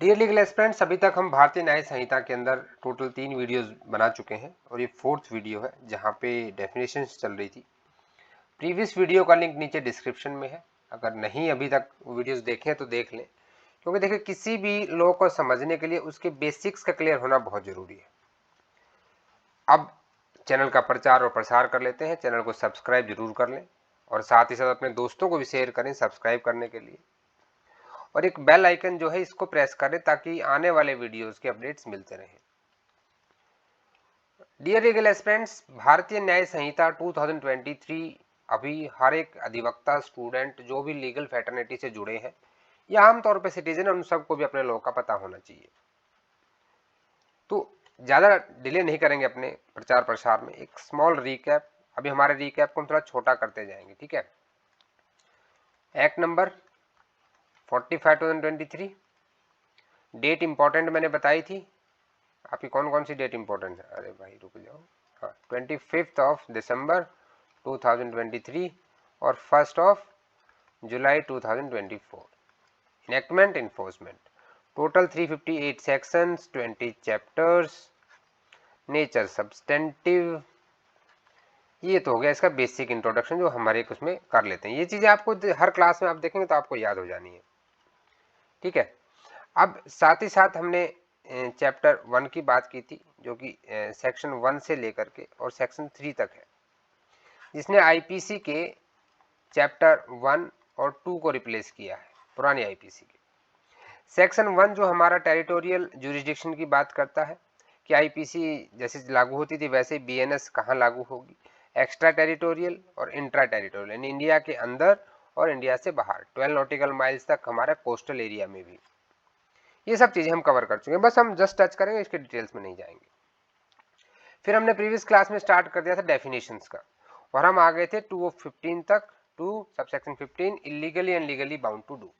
Dear legal aspirants, अभी तक हम भारतीय न्याय संहिता के अंदर टोटल 3 वीडियोस बना चुके हैं और ये 4th वीडियो है जहाँ पे डेफिनेशंस चल रही थी। प्रीवियस वीडियो का लिंक नीचे डिस्क्रिप्शन में है, अगर नहीं अभी तक वीडियोस देखे तो देख लें, क्योंकि देखिए किसी भी लॉ को समझने के लिए उसके बेसिक्स का क्लियर होना बहुत जरूरी है। अब चैनल का प्रचार और प्रसार कर लेते हैं, चैनल को सब्सक्राइब जरूर कर लें और साथ ही साथ अपने दोस्तों को भी शेयर करें सब्सक्राइब करने के लिए, और एक बेल आइकन जो है इसको प्रेस करें ताकि आने वाले वीडियोस के अपडेट्स मिलते रहें। डियर लीगल एस्पिरेंट्स, भारतीय न्याय संहिता 2023 अभी हर एक अधिवक्ता, स्टूडेंट, जो भी लीगल फैटर्निटी से जुड़े हैं या आमतौर पर सिटीजन, उन सबको भी अपने लॉ का पता होना चाहिए। तो ज़्यादा डिले नहीं करेंगे अपने प्रचार प्रसार में। एक स्मॉल रिकैप, अभी हमारे रिकैप को हम थोड़ा छोटा करते जाएंगे, ठीक है। एक्ट नंबर 45/2023, डेट इंपॉर्टेंट मैंने बताई थी। आपकी कौन कौन सी डेट इंपॉर्टेंट है? अरे भाई रुक जाओ। हाँ, 25 दिसंबर 2023 और 1 जुलाई 2024। Enactment, enforcement, total 358 sections, 20 chapters, nature substantive. ये तो हो गया इसका बेसिक इंट्रोडक्शन जो हमारे उसमें कर लेते हैं। ये चीजें आपको हर क्लास में आप देखेंगे तो आपको याद हो जानी है, ठीक है। अब साथ ही साथ हमने चैप्टर 1 की बात की थी, जो कि सेक्शन 1 से लेकर के और सेक्शन 3 तक है, जिसने आईपीसी के चैप्टर 1 और 2 को रिप्लेस किया है, पुरानी आईपीसी के। सेक्शन 1 जो हमारा टेरिटोरियल जुरिस्डिक्शन की बात करता है कि आईपीसी जैसे लागू होती थी वैसे बीएनएस कहाँ लागू होगी, एक्स्ट्रा टेरिटोरियल और इंट्रा टेरिटोरियल, यानी इंडिया के अंदर और इंडिया से बाहर 12 नॉटिकल माइल्स तक हमारा कोस्टल एरिया में भी। ये सब चीजें हम कवर कर चुके हैं, बस हम जस्ट टच करेंगे, इसके डिटेल्स में नहीं जाएंगे। फिर हमने प्रीवियस क्लास में स्टार्ट कर दिया था डेफिनेशंस का, और हम आ गए थे 2 of 15 तक, 2 subsection 15, illegally and legally bound to do.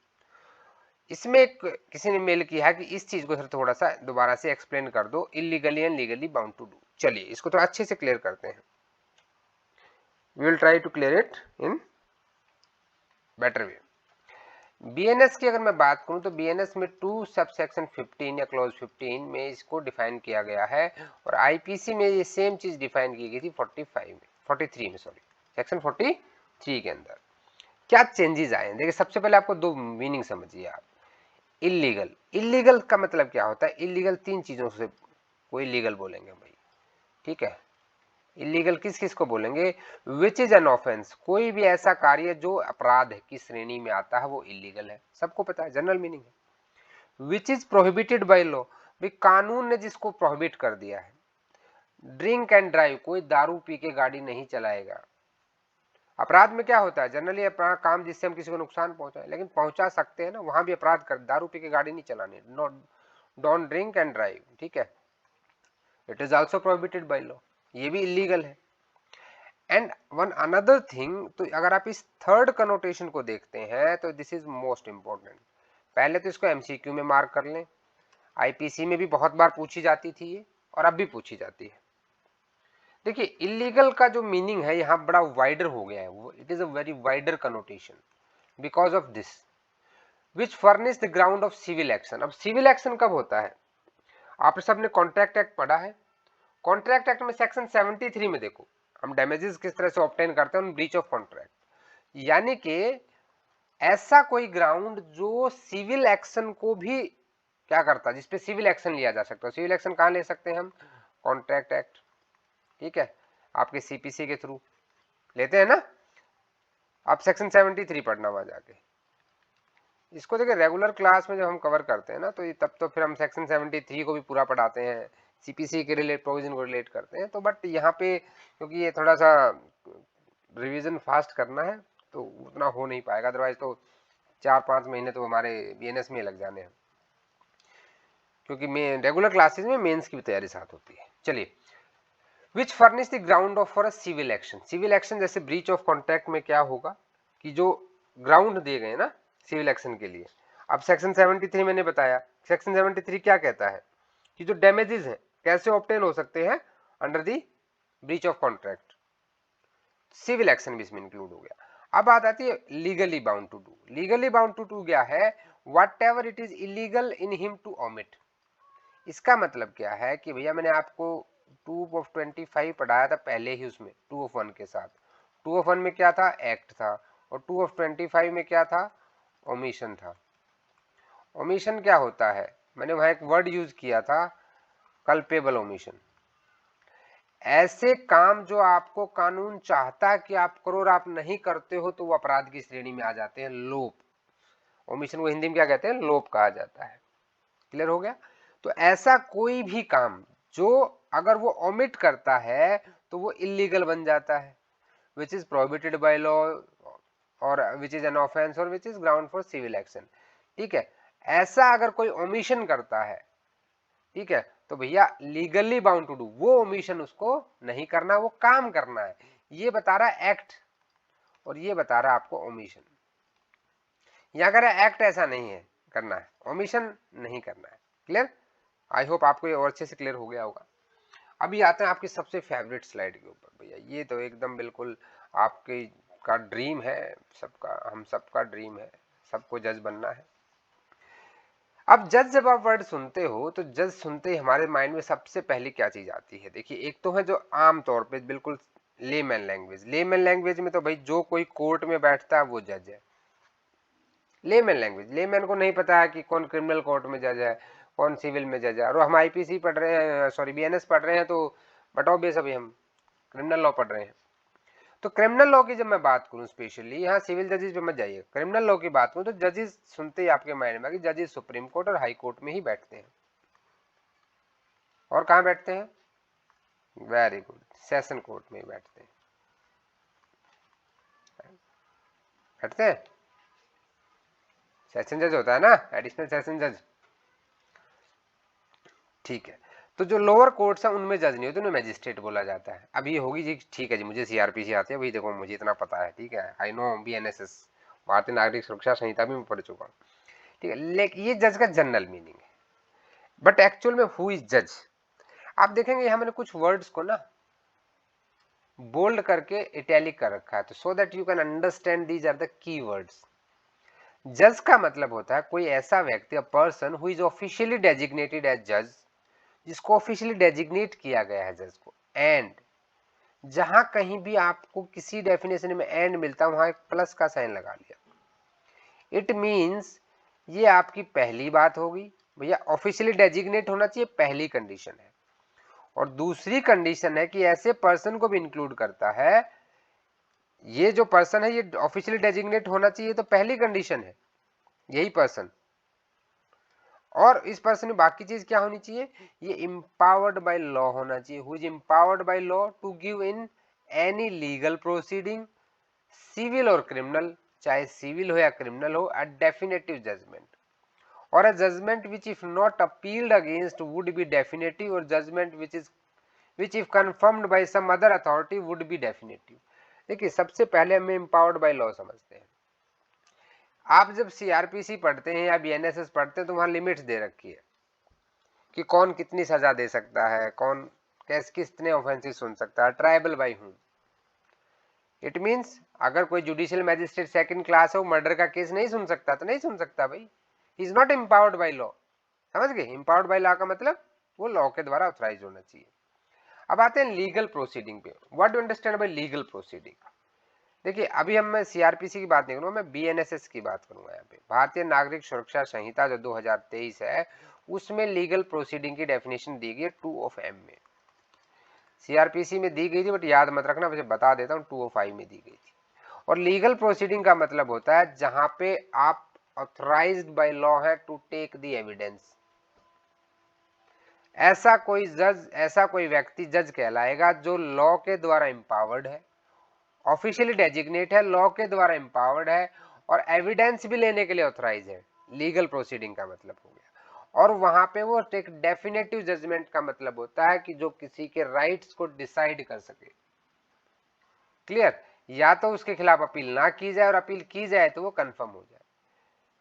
इसमें एक किसी ने मेल किया है कि इस चीज को थोड़ा सा दोबारा से एक्सप्लेन कर दो, illegally and legally bound to do. चलिए इसको थोड़ा अच्छे से क्लियर करते हैं। We will try to clear it in better way. BNS की अगर मैं बात करूं तो बीएनएस में 2 सबसेक्शन 15 या क्लॉज 15 में इसको डिफाइन किया गया है, और आईपीसी में ये सेम चीज डिफाइन की गई थी 43 में, सॉरी, सेक्शन 43 के अंदर। क्या चेंजेस आए? देखिए सबसे पहले आपको दो मीनिंग समझिए आप। इलीगल, इलीगल का मतलब क्या होता है? इलीगल 3 चीजों से कोई लीगल बोलेंगे भाई, ठीक है। इलीगल किस किस को बोलेंगे? विच इज एन ऑफेंस, कोई भी ऐसा कार्य जो अपराध की श्रेणी में आता है वो इलीगल है, सबको पता है, जनरल मीनिंग है। Which is prohibited by law, भी कानून ने जिसको प्रोहिबिट कर दिया है। ड्रिंक एंड ड्राइव, कोई दारू पी के गाड़ी नहीं चलाएगा। अपराध में क्या होता है? जनरली अपना काम जिससे हम किसी को नुकसान पहुंचाए, लेकिन पहुंचा सकते हैं ना, वहां भी अपराध कर, दारू पी के गाड़ी नहीं चलानी, डोंट ड्रिंक एंड ड्राइव, ठीक है। It is also prohibited by law, ये भी इलीगल है। एंड वन अनदर थिंग, तो अगर आप इस थर्ड कनोटेशन को देखते हैं तो दिस इज मोस्ट इंपॉर्टेंट। पहले तो इसको एमसीक्यू में मार्क कर लें, आईपीसी में भी बहुत बार पूछी जाती थी ये, और अब भी पूछी जाती है। देखिए इलीगल का जो मीनिंग है यहाँ बड़ा वाइडर हो गया है, it is a very wider connotation because of this, which furnish the ground of civil action. अब सिविल एक्शन कब होता है? आप सबने कॉन्ट्रैक्ट एक्ट पढ़ा है। कॉन्ट्रैक्ट एक्ट में सेक्शन 73 में देखो हम डैमेजेस किस तरह से ऑब्टेन करते हैं, ब्रीच ऑफ कॉन्ट्रैक्ट, यानी कि ऐसा कोई ग्राउंड जो सिविल एक्शन को भी क्या करता है, जिसपे सिविल एक्शन लिया जा सकता है। सिविल एक्शन कहां ले सकते हैं हम? कॉन्ट्रैक्ट एक्ट, ठीक है, आपके सीपीसी के थ्रू लेते हैं ना। आप सेक्शन 73 पढ़ना वहां जाके, इसको देखिए रेगुलर क्लास में जब हम कवर करते हैं ना तो तब तो फिर हम सेक्शन 73 को भी पूरा पढ़ाते हैं, सीपीसी के रिलेट प्रोविजन को रिलेट करते हैं। तो बट यहाँ पे क्योंकि ये थोड़ा सा रिवीजन फास्ट करना है तो उतना हो नहीं पाएगा, अदरवाइज तो 4-5 महीने तो हमारे बीएनएस में लग जाने हैं, क्योंकि रेगुलर क्लासेस में मेंस की भी तैयारी साथ होती है। चलिए, which furnish the ground of for a civil action. Civil action जैसे ब्रीच ऑफ कॉन्ट्रैक्ट में क्या होगा कि जो ग्राउंड दिए गए ना सिविल एक्शन के लिए, अब सेक्शन 73 मैंने बताया, सेक्शन 73 क्या कहता है कि जो डैमेजेस हैं कैसे ऑब्टेन हो सकते हैं under the breach of contract, civil action भी इसमें इंक्लूड हो गया। अब बात आती है legally bound to do. Legally bound to do क्या है? whatever it is illegal in him to omit। इसका मतलब क्या है कि भैया मैंने आपको 2/25 पढ़ाया था पहले ही, उसमें 2/1 के साथ। 2/1 में क्या था, एक्ट था, और 2/25 में क्या था, ओमिशन था। ओमिशन क्या होता है, मैंने वहां एक वर्ड यूज किया था, कल्पेबल ओमिशन। ऐसे काम जो आपको कानून चाहता है कि आप करो और आप नहीं करते हो तो वो अपराध की श्रेणी में आ जाते हैं, लोप। ओमिशन को हिंदी में क्या कहते हैं, लोप कहा जाता है। क्लियर हो गया। तो ऐसा कोई भी काम जो अगर वो ओमिट करता है तो वो इलीगल बन जाता है, which is prohibited by law और विच इज एन ऑफेंस और which is ground for civil action. ठीक है, ऐसा अगर कोई ओमिशन करता है, ठीक है, तो भैया लीगली बाउंड टू डू, वो ओमिशन उसको नहीं करना, वो काम करना है। ये बता रहा है एक्ट और ये बता रहा है आपको ओमिशन। यहां कह रहा है एक्ट ऐसा नहीं है करना है, ओमिशन नहीं करना है। क्लियर, आई होप आपको ये और अच्छे से क्लियर हो गया होगा। अभी आते हैं आपकी सबसे फेवरेट स्लाइड के ऊपर। भैया ये तो एकदम बिल्कुल आपके का ड्रीम है, सबका, हम सबका ड्रीम है, सबको जज बनना है। अब जज जब आप वर्ड सुनते हो तो जज सुनते ही हमारे माइंड में सबसे पहले क्या चीज आती है, देखिए एक तो है जो आम तौर पे बिल्कुल लेमैन लैंग्वेज। लेमैन लैंग्वेज में तो भाई जो कोई कोर्ट में बैठता है वो जज है। लेमैन लैंग्वेज, लेमैन को नहीं पता है कि कौन क्रिमिनल कोर्ट में जज है, कौन सिविल में जज है। और हम आईपीसी पढ़ रहे हैं, सॉरी बीएनएस पढ़ रहे हैं, तो बट ऑब्वियस अभी हम क्रिमिनल लॉ पढ़ रहे हैं। तो क्रिमिनल लॉ की जब मैं बात करूं स्पेशली, यहाँ सिविल जजेस पे मत जाइए, क्रिमिनल लॉ की बात करूं तो जजेस सुनते ही आपके माइंड में कि जजेस सुप्रीम कोर्ट और हाई कोर्ट में ही बैठते हैं। और कहां बैठते हैं, वेरी गुड, सेशन कोर्ट में ही बैठते हैं। बैठते हैं, सेशन जज होता है ना, एडिशनल सेशन जज। ठीक है, तो जो लोअर कोर्ट्स है उनमें जज नहीं होते, उन्हें मैजिस्ट्रेट बोला जाता है। अब ये होगी जी, ठीक है जी, मुझे सीआरपीसी आती है भाई, देखो मुझे इतना पता है, ठीक है, आई नो बीएनएसएस, भारतीय नागरिक सुरक्षा संहिता भी मैं पढ़ चुका हूँ, ठीक है। लेकिन ये जज का जनरल मीनिंग है, बट एक्चुअल में हु इज जज। आप देखेंगे यहाँ मैंने कुछ वर्ड्स को ना बोल्ड करके इटैलिक कर रखा है, तो so that you can understand these are the key words. जज का मतलब होता है कोई ऐसा व्यक्ति, a person who is officially designated as जज, जिसको ऑफिशियली डेजिग्नेट किया गया है जज को। एंड जहां कहीं भी आपको किसी डेफिनेशन में एंड मिलता है वहां एक प्लस का साइन लगा लिया। इट मींस ये आपकी पहली बात होगी, भैया ऑफिशियली डेजिग्नेट होना चाहिए, पहली कंडीशन है। और दूसरी कंडीशन है कि ऐसे पर्सन को भी इंक्लूड करता है, ये जो पर्सन है ये ऑफिशियली डेजिग्नेट होना चाहिए, तो पहली कंडीशन है यही पर्सन। और इस पर्सन में बाकी चीज क्या होनी चाहिए, ये इंपावर्ड बाय लॉ होना चाहिए, who is empowered by law to give in any legal proceeding, civil और क्रिमिनल, चाहे सिविल हो या क्रिमिनल हो, अ डेफिनेटिव जजमेंट, और a judgment which if not appealed against would be definitive, और judgment which if confirmed by some other authority would be definitive. देखिए सबसे पहले हमें इंपावर्ड बाय लॉ समझते हैं। आप जब सीआरपीसी पढ़ते हैं या बीएनएसएस पढ़ते हैं तो वहां लिमिट्स दे रखी है कि कौन कितनी सजा दे सकता है, कौन कैसे कितने ऑफेंसेस सुन सकता है, ट्रायबल बाय हूं। इट मींस अगर कोई जुडिशियल मैजिस्ट्रेट सेकंड क्लास है, वो मर्डर का केस नहीं सुन सकता तो नहीं सुन सकता भाई, he is not empowered by law. समझ गए, एम्पावर्ड बाय लॉ का मतलब वो लॉ के द्वारा ऑथराइज होना चाहिए। अब आते हैं लीगल प्रोसीडिंग पे। What do understand by legal proceeding. देखिए अभी हम मैं सीआरपीसी की बात नहीं करूंगा, मैं बीएनएसएस की बात करूंगा। यहाँ पे भारतीय नागरिक सुरक्षा संहिता जो 2023 है, उसमें लीगल प्रोसीडिंग की डेफिनेशन दी गई है 2(m) में। सीआरपीसी में दी गई थी बट याद मत रखना, मुझे बता देता हूँ, 2(5) में दी गई थी। और लीगल प्रोसीडिंग का मतलब होता है जहां पे आप ऑथराइज्ड बाय लॉ है टू टेक द एविडेंस। ऐसा कोई जज, ऐसा कोई व्यक्ति जज कहलाएगा जो लॉ के द्वारा एम्पावर्ड है, ऑफिशियली डेजिग्नेट है, लॉ के द्वारा एम्पावर्ड है, और एविडेंस भी लेने के लिए ऑथराइज है। लीगल प्रोसीडिंग का मतलब हो गया। और वहां पे वो एक डेफिनेटिव जजमेंट का मतलब होता है कि जो किसी के राइट्स को डिसाइड कर सके। क्लियर, या तो उसके खिलाफ अपील ना की जाए और अपील की जाए तो वो कंफर्म हो जाए,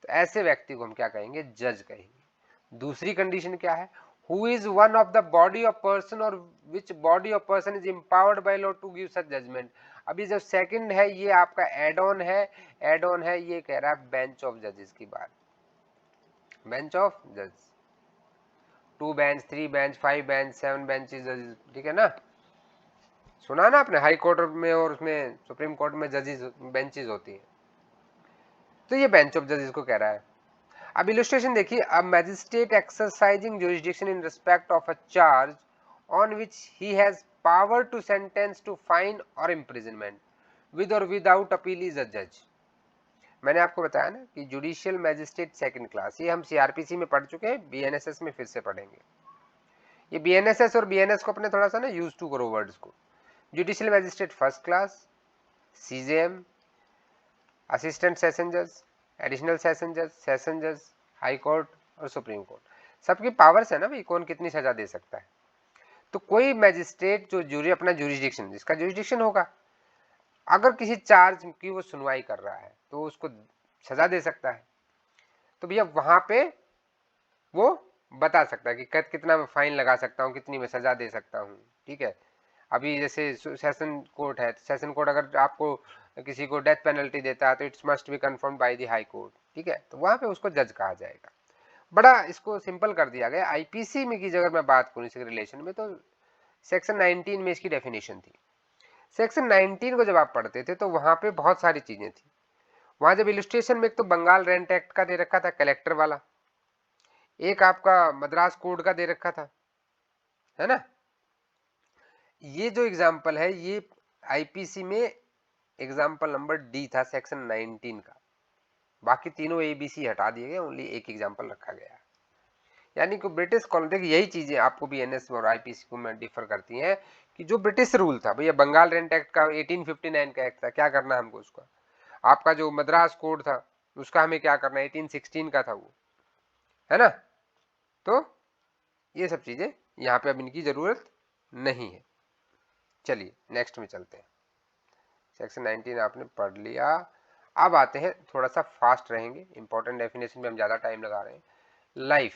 तो ऐसे व्यक्ति को हम क्या कहेंगे, जज कहेंगे। दूसरी कंडीशन क्या है, who is one of the body of person और which body of person is empowered by law to give such judgment. अभी जो सेकंड है ये आपका एड ऑन है, एड ऑन है, ये कह रहा है बेंच ऑफ जजेस की बात। बेंच ऑफ जज, 2 बेंच, 3 बेंच, 5 बेंच, 7 बेंचेस जजेस, ठीक है ना, सुना ना आपने, हाई कोर्ट में और उसमें सुप्रीम कोर्ट में जजेस बेंचेस होती है, तो ये बेंच ऑफ जजेस को कह रहा है। अब इलस्ट्रेशन देखिए, a magistrate exercising jurisdiction in respect of a charge on which he has power to sentence to fine और इम्प्रिजनमेंट विद और विदाउट अपील इज अ जज। मैंने आपको बताया ना कि जुडिशियल मैजिस्ट्रेट सेकंड क्लास, ये हम सीआरपीसी में पढ़ चुके हैं, बीएनएसएस में फिर से पढ़ेंगे। ये बीएनएसएस और बीएनएस को अपने थोड़ा सा ना यूज टू करो वर्ड्स को। Judicial magistrate first class, CJM, assistant session जज, एडिशनल सेशन जज, सेशन जज, हाई कोर्ट और सुप्रीम कोर्ट, सबकी पावर्स है ना भाई, कौन कितनी सजा दे सकता है। तो कोई मैजिस्ट्रेट जो जूरी अपना जुरिसडिक्शन, जिसका जुरिसडिक्शन होगा, अगर किसी चार्ज की वो सुनवाई कर रहा है तो उसको सजा दे सकता है। तो भैया वहां पे वो बता सकता है कि कितना मैं फाइन लगा सकता हूँ, कितनी मैं सजा दे सकता हूँ, ठीक है। अभी जैसे सेशन कोर्ट है, सेशन कोर्ट अगर आपको किसी को डेथ पेनल्टी देता है तो it's must be confirm by the high court, ठीक है, तो वहां पे उसको जज कहा जाएगा। बड़ा इसको सिंपल कर दिया गया। आईपीसी में की अगर मैं बात करूँ इसके रिलेशन में, तो सेक्शन 19 में इसकी डेफिनेशन थी। सेक्शन 19 को जब आप पढ़ते थे तो वहां पे बहुत सारी चीजें थी। वहां जब इलस्ट्रेशन में एक तो बंगाल रेंट एक्ट का दे रखा था कलेक्टर वाला, एक आपका मद्रास कोड का दे रखा था, है ना। ये जो एग्जाम्पल है ये आईपीसी में एग्जाम्पल नंबर डी था सेक्शन 19 का, बाकी तीनों एबीसी हटा दिए गए, ओनली एक एग्जाम्पल रखा गया। यानी कि ब्रिटिश कॉलोनी, देखिए यही चीजें आपको भी एनएस और आईपीसी को में डिफर करती हैं कि जो ब्रिटिश रूल था भैया, बंगाल रेंट एक्ट का 1859 का एक्ट था, क्या करना है हमको उसका। आपका जो मद्रास कोड था उसका हमें क्या करना है, 1816 का था वो, है ना। तो ये सब चीजें यहाँ पे अब इनकी जरूरत नहीं है। चलिए नेक्स्ट में चलते हैं। सेक्शन 19 आपने पढ़ लिया। अब आते हैं, थोड़ा सा फास्ट रहेंगे, इंपॉर्टेंट डेफिनेशन में हम ज्यादा टाइम लगा रहे हैं। Life,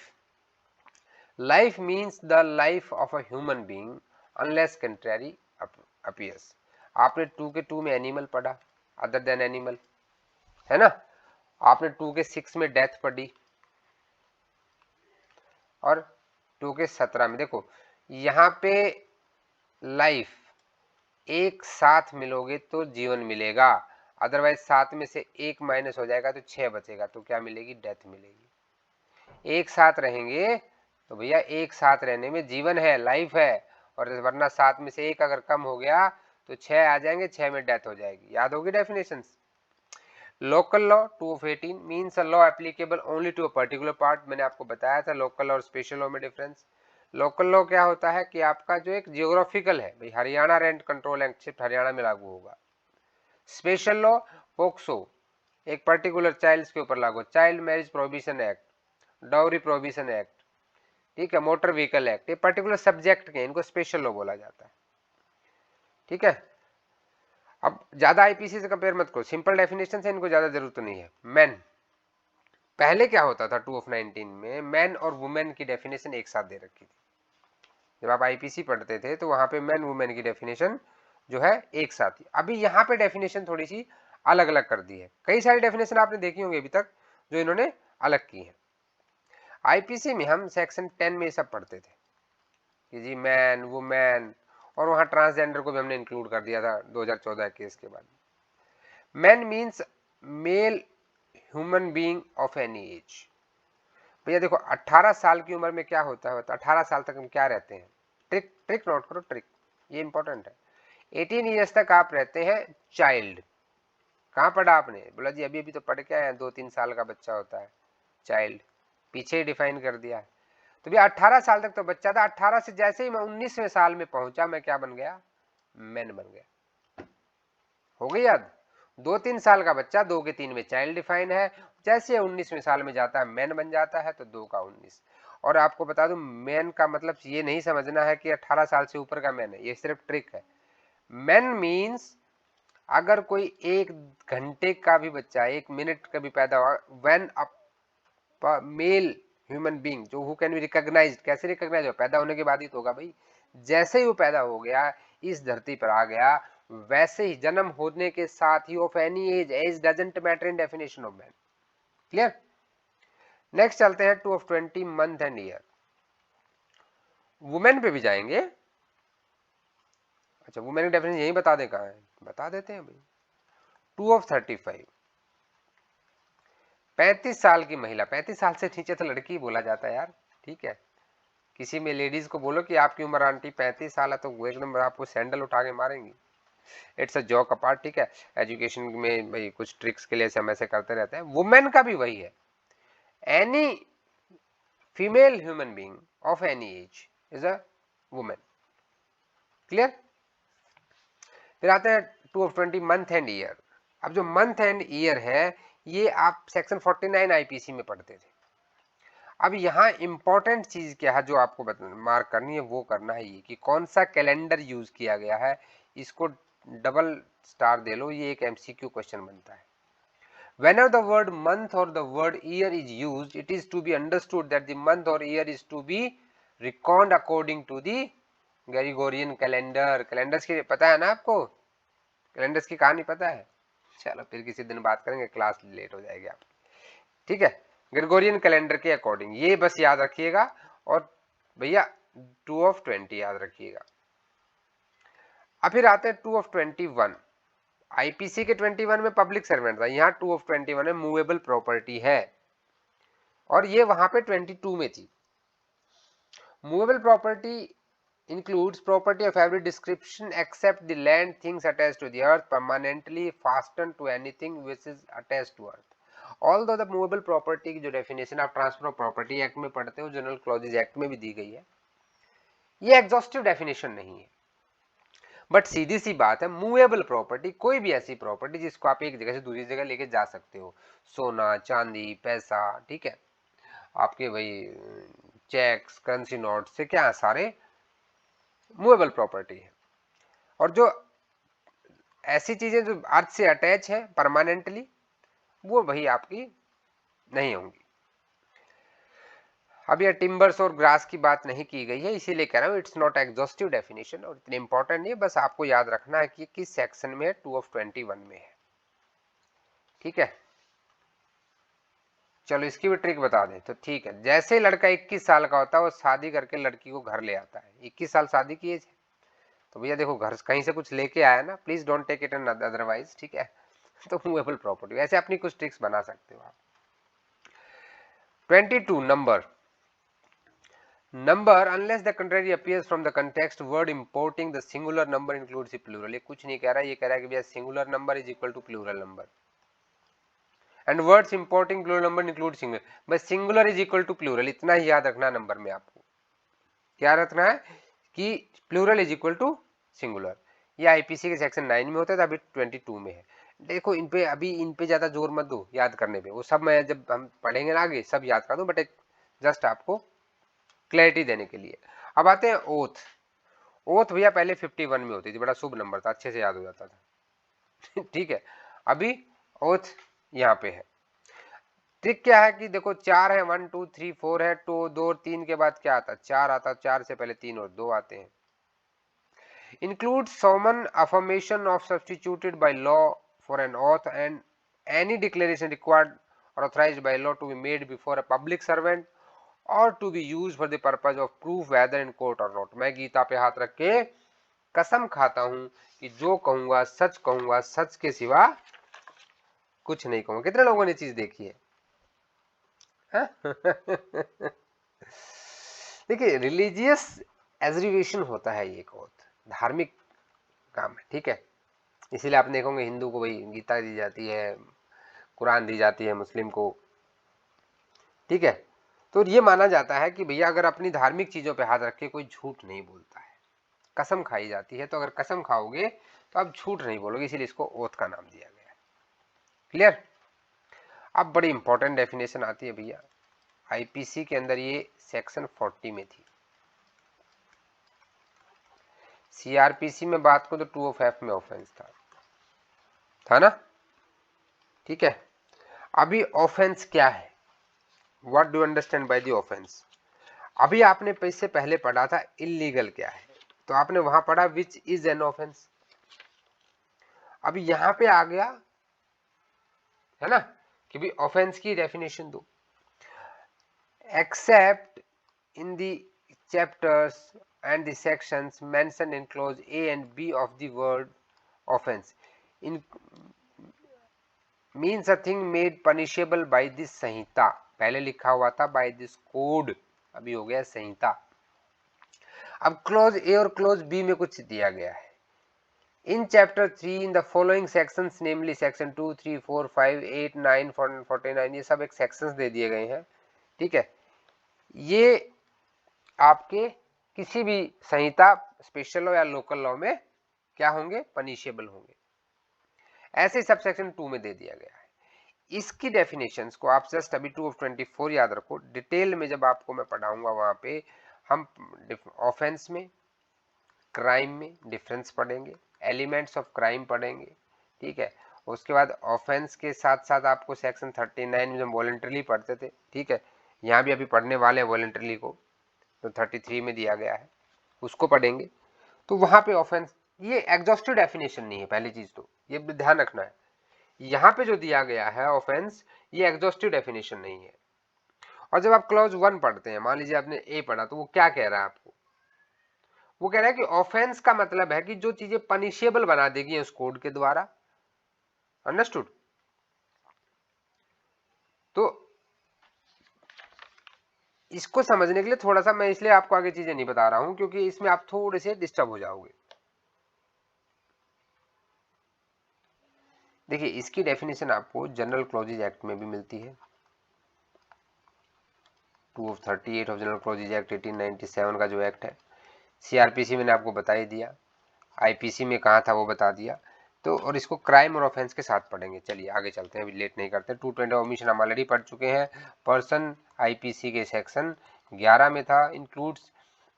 life means the life of a human being unless contrary appears. आपने 2 के 2 में एनिमल पढ़ा, अदर देन एनिमल, है ना। आपने 2 के 6 में डेथ पढ़ी, और 2 के 17 में देखो यहाँ पे लाइफ, एक साथ मिलोगे तो जीवन मिलेगा, अदरवाइज 7 में से 1 माइनस हो जाएगा तो 6 बचेगा, तो क्या मिलेगी, डेथ मिलेगी। एक साथ रहेंगे तो भैया एक साथ रहने में जीवन है, लाइफ है, और वरना 7 में से 1 अगर कम हो गया तो 6 आ जाएंगे, 6 में डेथ हो जाएगी। याद होगी definition. Local law 2 of 18 means a law applicable only to a particular part. मैंने आपको बताया था लोकल लॉ और स्पेशल लॉ में डिफरेंस। लोकल लॉ क्या होता है कि आपका जो एक जियोग्राफिकल है, भाई हरियाणा रेंट कंट्रोल एक्ट सिर्फ हरियाणा में लागू होगा। स्पेशल लॉ पोक्सो, एक पर्टिकुलर चाइल्ड के ऊपर लागू, child marriage prohibition act, dowry prohibition act, ठीक है, मोटर व्हीकल एक्ट, ये पर्टिकुलर सब्जेक्ट के, इनको स्पेशल लॉ बोला जाता है, ठीक है। अब ज्यादा आईपीसी से कंपेयर मत करो, सिंपल डेफिनेशन से, इनको ज्यादा जरूरत नहीं है। मैन, पहले क्या होता था 2 of 19 में, मैन और वुमेन की डेफिनेशन एक साथ दे रखी थी। जब आप आईपीसी पढ़ते थे तो वहां पे मैन वुमेन की डेफिनेशन जो है एक साथ ही। अभी यहाँ पे डेफिनेशन थोड़ी सी अलग अलग कर दी है। कई सारी डेफिनेशन आपने देखी होंगी अभी तक जो इन्होंने अलग की है। आईपीसी में हम सेक्शन 10 में सब पढ़ते थे कि जी मैन वुमेन, और वहां ट्रांसजेंडर को भी हमने इंक्लूड कर दिया था 2014 केस के बाद। Man means male human being of any as. भैया देखो 18 साल की उम्र में क्या होता है, 18 साल तक हम क्या रहते हैं, ट्रिक ट्रिक नोट करो, ट्रिक ये इंपॉर्टेंट है। 18 ईयर्स तक आप रहते हैं चाइल्ड। कहाँ पढ़ा आपने, बोला जी अभी अभी तो पढ़ के आए हैं, 2-3 साल का बच्चा होता है चाइल्ड, पीछे ही डिफाइन कर दिया है। तो भैया 18 साल तक तो बच्चा था, 18 से जैसे ही मैं 19वें साल में पहुंचा, मैं क्या बन गया, मैन बन गया। हो गई याद। 2-3 साल का बच्चा, 2 के 3 में चाइल्ड डिफाइन है, जैसे 19वें साल में जाता है मैन बन जाता है, तो 2 का 19। और आपको बता दूं मैन का मतलब ये नहीं समझना है कि 18 साल से ऊपर का मैन है, ये सिर्फ ट्रिक है। मैन मीन्स अगर कोई 1 घंटे का भी बच्चा, 1 मिनट का भी पैदा हुआ, when a male human being जो हु कैन बी रिकॉग्नाइज्ड, कैसे रिकॉग्नाइज हो, पैदा होने के बाद ही तो होगा भाई। जैसे ही वो पैदा हो गया, इस धरती पर आ गया, वैसे ही जन्म होने के साथ ही of any age, age doesn't matter in definition of man. Clear. Next चलते हैं 2 of 20 month and year. Women पे भी जाएंगे। अच्छा, वुमेन की डेफिनेशन यही बता दें, कहाँ है बता देते हैं भाई। 2 of 35, 35 साल की महिला। 35 साल से नीचे तो लड़की बोला जाता है यार, ठीक है। किसी में लेडीज को बोलो कि आपकी उम्र आंटी 35 साल है तो वो एकदम आपको सैंडल उठा के मारेंगी। इट्स अ जॉक अपार्ट, ठीक है। एजुकेशन में भाई कुछ ट्रिक्स के लिए हम ऐसे करते रहते हैं। वुमेन का भी वही है, any female human being of any as is a women. Clear. फिर आते हैं 2 of 20 मंथ एंड ईयर। अब जो मंथ एंड ईयर है ये आप सेक्शन 49 आईपीसी में पढ़ते थे। अब यहाँ इंपॉर्टेंट चीज क्या है जो आपको मार्क करनी है, वो करना है ये कि कौन सा कैलेंडर यूज किया गया है। इसको डबल स्टार दे लो, ये एक एमसीक्यू क्वेश्चन बनता है। Whenever the word month or the word year is used, it is to be understood that the month or year is to be reckoned according to the Gregorian calendar। Calendars की पता है ना आपको, calendars की कहानी पता है। चलो फिर किसी दिन बात करेंगे, क्लास लेट हो जाएगी आप, ठीक है। ग्रेगोरियन कैलेंडर के अकॉर्डिंग, ये बस याद रखिएगा। और भैया 2 of 20 याद रखिएगा। अब फिर आते हैं 2 of 21। आईपीसी के 21 में पब्लिक सर्वेंट था, यहाँ 2 of 21 में मूवेबल प्रॉपर्टी है, और ये वहां पे 22 में थी। Movable property includes property of every description except the land things attached to the earth permanently fastened to anything which is attached to earth। Although the movable property की जो डेफिनेशन आप ट्रांसफर ऑफ प्रॉपर्टी एक्ट में पढ़ते हो, general clauses act में भी दी गई है, ये एग्जॉस्टिव डेफिनेशन नहीं है। बट सीधी सी बात है, मूवेबल प्रॉपर्टी कोई भी ऐसी प्रॉपर्टी जिसको आप एक जगह से दूसरी जगह लेके जा सकते हो, सोना चांदी पैसा, ठीक है, आपके भाई चेक्स करेंसी नोट से क्या सारे मूवेबल प्रॉपर्टी है। और जो ऐसी चीजें जो अर्थ से अटैच है परमानेंटली, वो भाई आपकी नहीं होंगी। अब ये टिम्बर्स और ग्रास की बात नहीं की गई है, इसीलिए कह रहा हूं इट्स नॉट एग्जॉस्टिव डेफिनेशन, और इतनी इंपॉर्टेंट नहीं है, बस आपको याद रखना है कि किस सेक्शन में 2 of 21 में है, ठीक है। चलो इसकी भी ट्रिक बता दें तो ठीक है। जैसे लड़का 21 साल का होता है वो शादी करके लड़की को घर ले आता है, 21 साल शादी की एज है, तो भैया देखो घर कहीं से कुछ लेके आया ना, please don't take it an otherwise, ठीक है। तो मूवेबल प्रॉपर्टी ऐसे अपनी कुछ ट्रिक्स बना सकते हो आप। 22 number unless the contrary appears from the context word importing the singular number includes plural. ये कुछ नहीं कह रहा, ये कह रहा है कि भैया singular number is equal to plural number, and words importing plural number include singular. बस singular is equal to plural, इतना ही याद रखना नंबर में आपको। क्या रखना है कि plural is equal to singular. ये आईपीसी के सेक्शन 9 में होता था, अभी 22 में है। देखो इन पे अभी इन पे ज्यादा जोर मत दो याद करने पे, वो सब मैं जब हम पढ़ेंगे ना आगे सब याद कर दूं, बट एक जस्ट आपको क्लैरिटी देने के लिए। अब आते हैं ओथ। ओथ भैया पहले 51 में होती थी, बड़ा शुभ नंबर था, अच्छे से याद हो जाता था ठीक है। अभी ओथ यहाँ पे है। ट्रिक क्या है कि देखो 4 है, 1 2 3 4 है, तो 2 और 3 के बाद क्या आता, 4 आता, 4 से पहले 3 और 2 आते हैं। Includes solemn affirmation of substituted by law for an oath, and any declaration required or authorized by law to be made before a public servant or to be used for the purpose of proof whether in court or not। मैं गीता पे हाथ रख के कसम खाता हूं कि जो कहूंगा सच के सिवा कुछ नहीं कहूंगा। कितने लोगों ने चीज देखी है देखिए रिलीजियस एजरिवेशन होता है ये, एक धार्मिक काम है, ठीक है। इसीलिए आप देखोगे हिंदू को भाई गीता दी जाती है, कुरान दी जाती है, मुस्लिम को, ठीक है। तो ये माना जाता है कि भैया अगर अपनी धार्मिक चीजों पे हाथ रख के कोई झूठ नहीं बोलता है, कसम खाई जाती है, तो अगर कसम खाओगे तो आप झूठ नहीं बोलोगे, इसीलिए इसको ओथ का नाम दिया गया है। क्लियर। अब बड़ी इंपॉर्टेंट डेफिनेशन आती है भैया, आईपीसी के अंदर ये सेक्शन 40 में थी। सीआरपीसी में बात को तो 2 of F में ऑफेंस था ना, ठीक है। अभी ऑफेंस क्या है, what do understand by the offence. अभी आपने इससे पहले पढ़ा था इलीगल क्या है, तो आपने वहां पढ़ा विच इज एन ऑफेंस। अभी यहां पे आ गया है ना कि भी ऑफेंस की डेफिनेशन दो। except in the chapters and the sections mentioned in clause A and B of the word offense in means a thing made punishable by this संहिता, पहले लिखा हुआ था by this code, अभी हो गया संहिता। अब क्लोज ए और क्लोज बी में कुछ दिया गया है। In chapter 3 in the following sections namely section 2, 3, 4, 5, 8, 9, 49, ये सब एक सेक्शंस दे दिए गए हैं, ठीक है। ये आपके किसी भी संहिता, स्पेशल लॉ या लोकल लॉ में क्या होंगे, पनिशेबल होंगे। ऐसे सब सेक्शन 2 में दे दिया गया है। इसकी डेफिनेशंस को आप जस्ट अभी 2 of 24 याद रखो, डिटेल में जब आपको मैं पढ़ाऊंगा वहां पे हम ऑफेंस में, क्राइम में डिफरेंस पढ़ेंगे, एलिमेंट्स ऑफ क्राइम पढ़ेंगे, ठीक है। उसके बाद ऑफेंस के साथ साथ आपको सेक्शन 39 में जो वॉलंटरली पढ़ते थे, ठीक है, यहाँ भी अभी पढ़ने वाले हैं वॉलंटरली को, तो 33 में दिया गया है, उसको पढ़ेंगे। तो वहां पे ऑफेंस, ये एग्जॉस्टिव डेफिनेशन नहीं है, पहली चीज तो ये ध्यान रखना है। यहाँ पे जो दिया गया है ऑफेंस, ये एग्जॉस्टिव डेफिनेशन नहीं है। और जब आप क्लॉज 1 पढ़ते हैं, मान लीजिए आपने ए पढ़ा, तो वो क्या कह रहा है आपको, वो कह रहा है कि ऑफेंस का मतलब है कि जो चीजें पनिशेबल बना देगी उस कोड के द्वारा। अंडरस्टूड? तो इसको समझने के लिए थोड़ा सा मैं इसलिए आपको आगे चीजें नहीं बता रहा हूं, क्योंकि इसमें आप थोड़े से डिस्टर्ब हो जाओगे। देखिए, इसकी डेफिनेशन आपको जनरल क्लॉजेज एक्ट में भी मिलती है, 2 of 38 of general clauses act 1897 का जो एक्ट है। सीआरपीसी मैंने आपको बता ही दिया, आईपीसी में कहा था वो बता दिया। तो और इसको क्राइम और ऑफेंस के साथ पढ़ेंगे। चलिए आगे चलते हैं, अभी लेट नहीं करते। 220 ओमिशन हम ऑलरेडी पढ़ चुके हैं। पर्सन आईपीसी के सेक्शन 11 में था, इंक्लूड्स,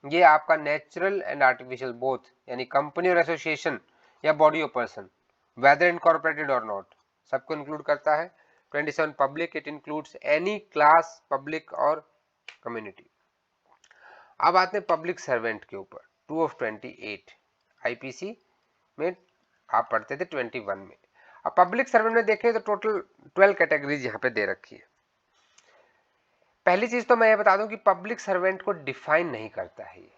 ये आपका नेचुरल एंड आर्टिफिशियल बोथ, यानी कंपनी और एसोसिएशन या body of person, weather incorporated और नॉट, सबको इंक्लूड करता है। 27 public, it includes any class, public और कम्युनिटी। अब आते हैं पब्लिक सर्वेंट के ऊपर, 2 of 28 आईपीसी में आप पढ़ते थे 21 में। अब पब्लिक सर्वेंट में देखें तो टोटल 12 कैटेगरीज यहाँ पे दे रखी है। पहली चीज तो मैं ये बता दूं कि पब्लिक सर्वेंट को डिफाइन नहीं करता है ये,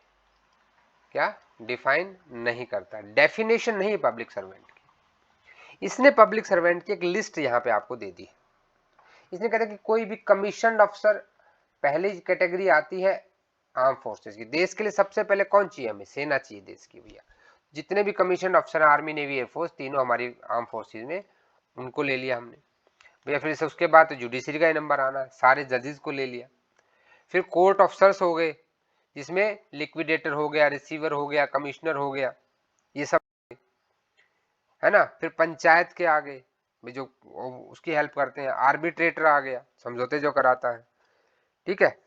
क्या डिफाइन नहीं करता, डेफिनेशन नहीं है पब्लिक सर्वेंट की। इसने पब्लिक सर्वेंट की एक लिस्ट यहाँ पे आपको दे दी है। इसने कहता है कि कोई भी कमीशन अफसर, पहली कैटेगरी आती है आर्म फोर्सेस की। देश के लिए सबसे पहले कौन चाहिए, हमें सेना चाहिए देश की भैया। जितने भी कमीशन अफसर हैं, आर्मी, नेवी, एयरफोर्स, तीनों हमारी आर्म फोर्सेज में, उनको ले लिया हमने भैया। फिर उसके बाद तो जुडिशरी का ही नंबर आना है, सारे जजेस को ले लिया। फिर कोर्ट ऑफिसर्स हो गए, जिसमें लिक्विडेटर हो गया, रिसीवर हो गया, कमिश्नर हो गया, ये सब है ना। फिर पंचायत के आ गए जो उसकी हेल्प करते हैं, आर्बिट्रेटर आ गया, समझौते जो कराता है, ठीक है।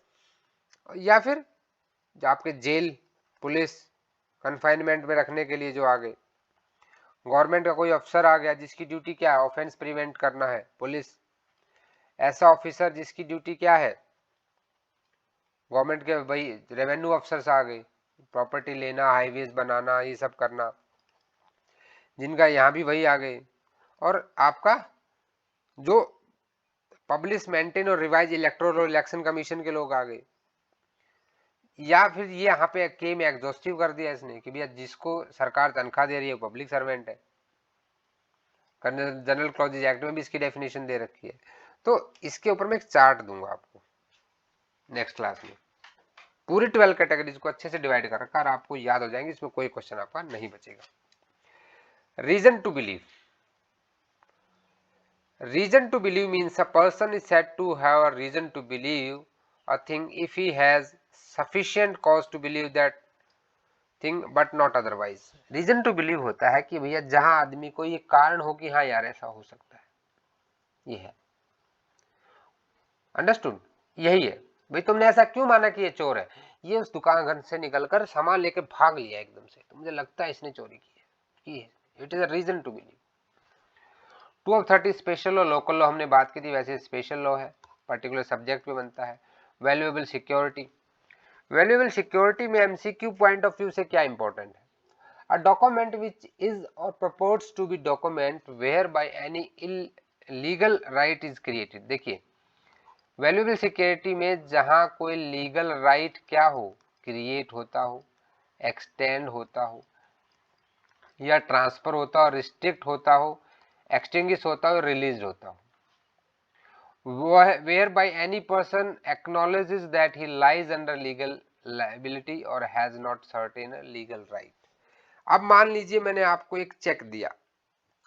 या फिर जो आपके जेल, पुलिस, कन्फाइनमेंट में रखने के लिए जो आ गए। गवर्नमेंट का कोई अफसर आ गया जिसकी ड्यूटी क्या है, ऑफेंस प्रिवेंट करना है, पुलिस। ऐसा ऑफिसर जिसकी ड्यूटी क्या है, गवर्नमेंट के वही रेवेन्यू अफसर्स आ गए, प्रॉपर्टी लेना, हाईवेज बनाना, ये सब करना, जिनका यहाँ भी वही आ गए। और आपका जो पब्लिश, मेंटेन और रिवाइज इलेक्टोरल इलेक्शन कमीशन के लोग आ गए। या फिर ये यहाँ पे के में एग्जॉस्टिव कर दिया इसने कि भैया जिसको सरकार तनख्वाह दे रही है पब्लिक सर्वेंट है। जनरल क्लॉजेज एक्ट में भी इसकी डेफिनेशन दे रखी है। तो इसके ऊपर मैं एक चार्ट दूंगा आपको नेक्स्ट क्लास में, पूरी 12 कैटेगरीज को अच्छे से डिवाइड कर रखा, आपको याद हो जाएंगे, इसमें कोई क्वेश्चन आपका नहीं बचेगा। Reason to believe, reason to believe means a person is said to have a reason to believe a thing if he has sufficient cause to believe that thing but not otherwise. Reason to believe होता है कि भैया जहां आदमी को ये कारण हो कि हाँ यार ऐसा हो सकता है, ये है। अंडरस्टूड? यही है भाई, तुमने ऐसा क्यों माना कि ये चोर है, ये उस दुकान घर से निकलकर सामान लेके भाग लिया एकदम से, तो मुझे लगता है इसने चोरी की है। It is a reason to believe. 2 of 30 special law, local law हमने बात की थी, वैसे स्पेशल लॉ है, पर्टिकुलर सब्जेक्ट पे बनता है। वैल्यूएबल सिक्योरिटी, वैल्यूएबल सिक्योरिटी में एमसीक्यू पॉइंट ऑफ व्यू से क्या इंपॉर्टेंट है, a document which is or purports to be document whereby any illegal right is created। देखिए, वैल्यूएबल सिक्योरिटी में जहां कोई लीगल राइट क्या हो, क्रिएट होता हो, एक्सटेंड होता हो, या ट्रांसफर होता हो, रिस्ट्रिक्ट होता हो, एक्सटिंग्विश होता हो, रिलीज होता हो, whereby any person acknowledges that he lies under legal liability or has not certain legal right। अब मान लीजिए मैंने आपको एक चेक दिया,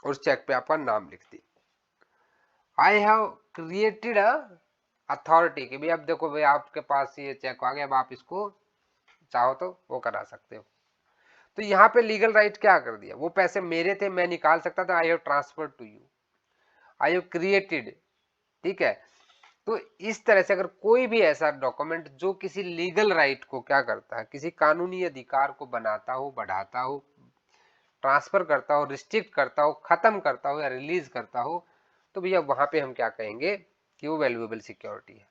उस चेक पे आपका नाम लिख दिया। आई हैव क्रिएटेड अ अथॉरिटी कि भाई अब देखो भाई आपके पास ये चेक आ गया, अब आप इसको चाहो तो वो करा सकते हो। तो यहाँ पे लीगल राइट क्या कर दिया, वो पैसे मेरे थे, मैं निकाल सकता था, I have transfer to you, I have created, ठीक है। तो इस तरह से अगर कोई भी ऐसा डॉक्यूमेंट जो किसी लीगल राइट को क्या करता है, किसी कानूनी अधिकार को बनाता हो, बढ़ाता हो, ट्रांसफर करता हो, रिस्ट्रिक्ट करता हो, खत्म करता हो या रिलीज करता हो, तो भैया वहां पे हम क्या कहेंगे कि वो वैल्यूएबल सिक्योरिटी है।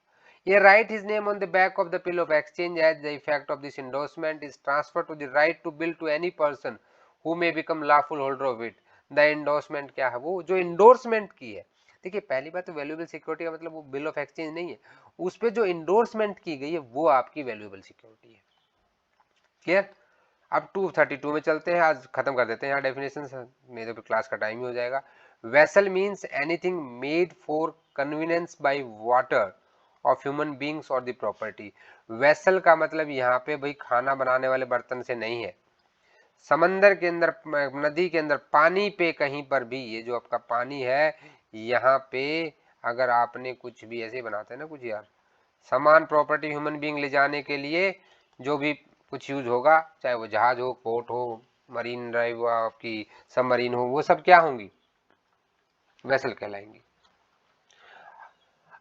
ये write his name on the back of the bill of exchange as the effect of this endorsement is transfer to the right to bill to any person who may become lawful holder of it. The endorsement क्या है, वो जो endorsement की है। देखिए पहली बात तो वैल्यूएबल सिक्योरिटी का मतलब वो बिल ऑफ एक्सचेंज नहीं है, उस पर जो इंडोर्समेंट की गई है वो आपकी वैल्यूएबल सिक्योरिटी है। क्लियर। अब 232 में चलते हैं, आज खत्म कर देते हैं यहाँ डेफिनेशन, मेरे तो क्लास का टाइम ही हो जाएगा। Vessel means anything made for convenience by water of human beings और द प्रॉपर्टी। वेसल का मतलब यहाँ पे भाई खाना बनाने वाले बर्तन से नहीं है, समंदर के अंदर, नदी के अंदर, पानी पे कहीं पर भी, ये जो आपका पानी है यहाँ पे अगर आपने कुछ भी ऐसे बनाते हैं ना कुछ यार सामान, प्रॉपर्टी, ह्यूमन बींग ले जाने के लिए जो भी कुछ यूज होगा, चाहे वो जहाज हो, बोट हो, मरीन ड्राइव हो, आपकी सबमरीन हो, वो सब क्या होंगी, वेसल कहलाएंगी।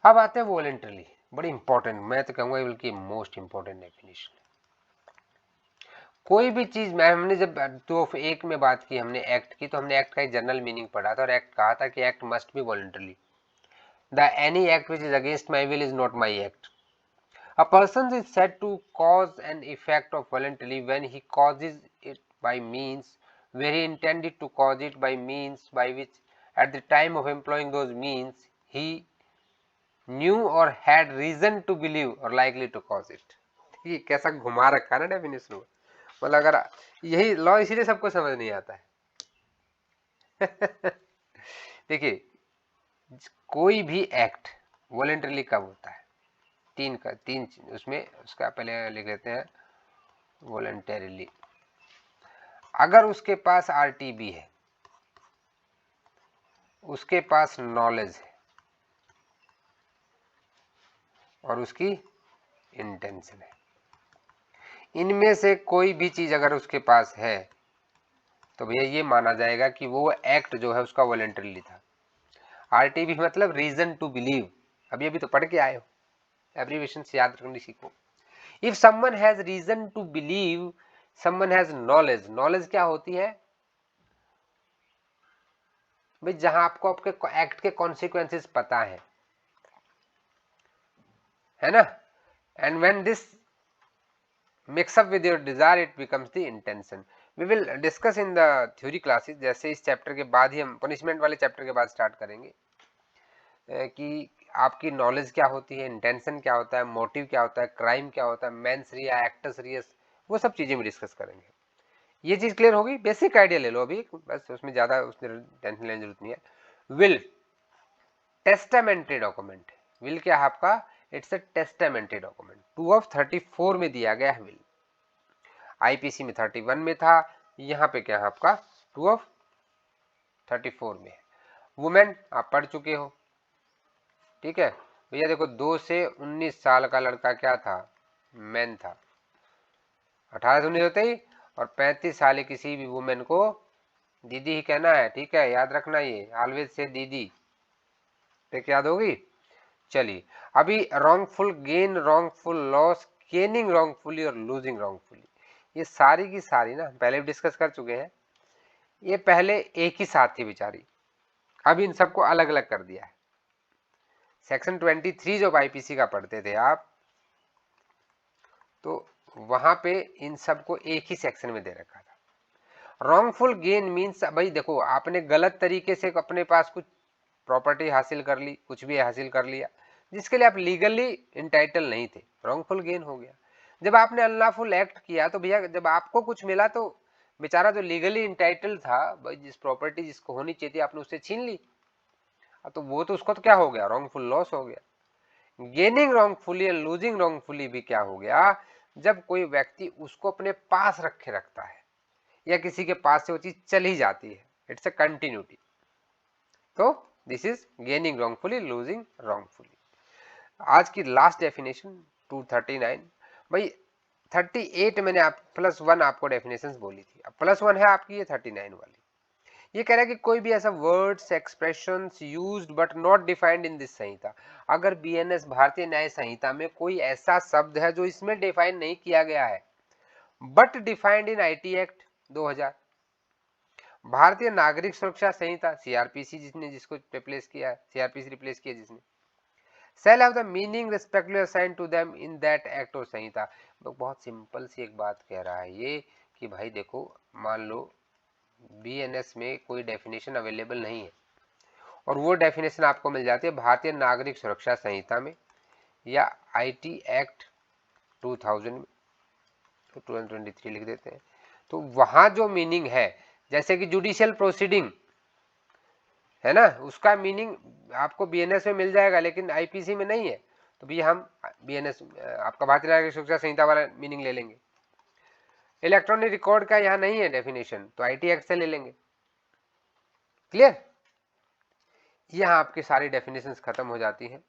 अब आते हैं वॉलेंटरली, बड़ी इंपॉर्टेंट, मैं तो कहूंगा बल्कि मोस्ट इंपॉर्टेंट डेफिनेशन। कोई भी चीज, मैं हमने जब 2(1) में बात की, हमने एक्ट की, तो हमने एक्ट का एक जनरल मीनिंग पढ़ा था और एक्ट कहा था कि act must be voluntarily. The any act which is against my will is not my act. A person is said to cause an effect of voluntarily when he causes it by means where he intended to cause it by means by which at the time of employing those means he knew or had reason to believe or likely to cause it। ये कैसा घुमा रखा है ना definition में, मतलब अगर यही लॉ इसीलिए सबको समझ नहीं आता है। देखिए कोई भी एक्ट वॉलेंटरली कब होता है, तीन उसमें, उसका पहले लिख लेते हैं वॉलेंटरीली। अगर उसके पास आरटीबी है, उसके पास नॉलेज है और उसकी इंटेंशन है, इनमें से कोई भी चीज अगर उसके पास है तो भैया ये माना जाएगा कि वो एक्ट जो है उसका वॉलेंटरीली था। आरटीबी मतलब रीजन टू बिलीव, अभी तो पढ़ के आए हो, एब्रीविएशन से याद रखनी सीखो। If someone has reason to believe, someone has knowledge, knowledge क्या होती है भाई, जहां आपको आपके एक्ट के कॉन्सिक्वेंसेस पता है ना, and when this mix up with your desire it becomes the intention. We will discuss in the theory classes, जैसे इस चैप्टर के बाद ही हम पनिशमेंट वाले चैप्टर के बाद स्टार्ट करेंगे कि आपकी नॉलेज क्या होती है, इंटेंशन क्या होता है, मोटिव क्या होता है, क्राइम क्या होता है, मेंस रिया, एक्टस रियस, वो सब चीजें भी डिस्कस करेंगे। ये चीज क्लियर होगी, बेसिक आइडिया ले लो अभी, बस उसमें ज्यादा उसमें टेंशन लेने की जरूरत नहीं है। विल टेस्टामेंट्री डॉक्यूमेंट, विल क्या है आपका, इट्स अ टेस्टामेंट्री डॉक्यूमेंट। 2(34) में दिया गया है विल, आईपीसी में 31 में था, यहाँ पे क्या है आपका 2(34) में है। वुमेन आप पढ़ चुके हो, ठीक है भैया। देखो 2 से 19 साल का लड़का क्या था, मैन था, 18 से 19 होते ही, और 35 साल किसी भी वुमेन को दीदी ही कहना है, ठीक है, याद रखना, ये ऑलवेज से दीदी, ठीक याद होगी। चलिए अभी wrongful gain, wrongful loss, gaining wrongfully और लूजिंग रॉन्गफुली, ये सारी की सारी ना पहले भी डिस्कस कर चुके हैं। ये पहले एक ही साथ थी बेचारी, अब इन सबको अलग अलग कर दिया है। सेक्शन 23 जब आईपीसी का पढ़ते थे आप, तो वहां पे इन सबको एक ही सेक्शन में दे रखा था। रॉन्गफुल गेन मीन्स भाई देखो आपने गलत तरीके से अपने पास कुछ प्रॉपर्टी हासिल कर ली, कुछ भी हासिल कर लिया, जिसके लिए आप लीगली इंटाइटल नहीं थे, रॉन्गफुल गेन हो गया। जब आपने अनलॉफुल एक्ट किया तो भैया जब आपको कुछ मिला तो बेचारा जो लीगली इंटाइटल था, जिस प्रॉपर्टी जिसको होनी चाहिए थी, आपने उससे छीन ली, तो वो तो उसको तो क्या हो गया, रॉन्गफुल लॉस हो गया। Gaining wrongfully and losing wrongfully भी क्या हो गया, जब कोई व्यक्ति उसको अपने पास रखे रखता है या किसी के पास से वो चीज चली जाती है, इट्स अ कंटिन्यूटी। तो this is gaining wrongfully, losing wrongfully. आज की लास्ट डेफिनेशन 239। भाई 38 मैंने आप +1 आपको डेफिनेशंस बोली थी, अब +1 है आपकी ये 39 वाली। ये कह रहा है कि कोई भी ऐसा words expressions used but not defined in this संहिता, अगर बीएनएस भारतीय न्याय संहिता में कोई ऐसा शब्द है जो इसमें डिफाइन नहीं किया गया है but defined in IT act 2000, भारतीय नागरिक सुरक्षा संहिता सीआरपीसी जिसको रिप्लेस किया है, सीआरपीसी रिप्लेस किया जिसने, shall have the meaning respectively assigned to them in that act और संहिता। बहुत सिंपल सी एक बात कह रहा है ये कि भाई देखो, मान लो बीएनएस में कोई डेफिनेशन अवेलेबल नहीं है और वो डेफिनेशन आपको मिल जाती है भारतीय नागरिक सुरक्षा संहिता में या आईटी एक्ट 2000 में, तो 2023 लिख देते हैं। तो वहां जो मीनिंग है, जैसे कि जुडिशियल प्रोसीडिंग है ना, उसका मीनिंग आपको बीएनएस में मिल जाएगा लेकिन आईपीसी में नहीं है, तो भैया हम बीएनएस आपका भारतीय नागरिक सुरक्षा संहिता वाला मीनिंग ले लेंगे। इलेक्ट्रॉनिक रिकॉर्ड का यहाँ नहीं है डेफिनेशन, तो आईटी एक्ट से ले लेंगे। क्लियर? यहाँ आपकी सारी डेफिनेशंस खत्म हो जाती हैं।